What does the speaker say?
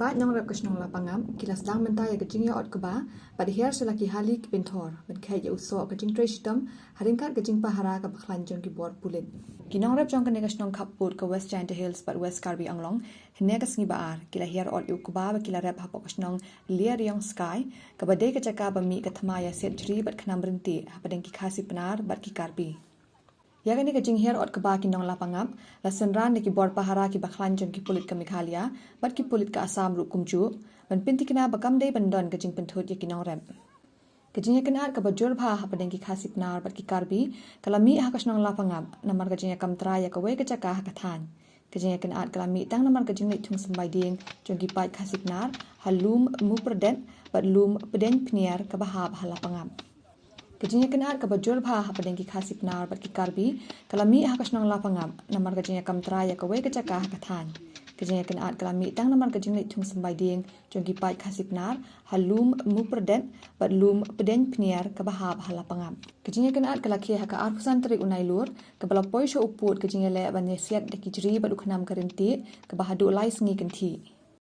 Bat nyong rep kesnong lapangam kilas dang mentai ya kejing ya ot keba pada hiar selaki hali ki bentor ben kai ya uso kejing tre shitam haringkat kejing pahara ka baklanjon ki bor pulit kinong rep jong kene kesnong kaput ke West Giant Hills but West Karbi Anglong hene ka sngi baar kila hiar ot yu keba ba kila rep hapok kesnong liar yang sky ka badai ka caka ba mi ka thama ya set jri bat khnam berhenti hapadeng ki khasi penar bat ki karbi ya kani kejing hiar ot keba kinong lapangap la senran de ki bor pahara ki baklanjon ki pulit ka mikhalia bat ki pulit ka asam ru kumju ban pinti kena bakam dei bandon kejing penthut ya kinong rem kejing ya kenat ka bajur pha hapadeng ki khasi penar bat ki karbi kalami ha kasnong lapangap namar kejing ya kamtra ya ka we ka caka ha ka than kejing ya kenat kalami tang namar kejing ni thung sambai ding jong ki pai khasi penar halum mu perdet bat lum peden pniar ka bahab halapangap kejingnya kenat ka bajul pha hapadeng ki khasi penar bat ki karbi kalami ha kasnong lapangam namar kejingnya kamtra ya ka we ka caka ha ka than kejingnya kenat kalami tang namar kejing ni thung sambai ding jong ki pai khasi penar halum mu perdet bat lum peden pniar ka bahab halapangam kejingnya kenat kalaki ha ka arpusan terik unai lur ka balapoi sho uput kejingnya le ban yesiat de ki jri bat ukhnam karinti ka bahadu lai sngi kanthi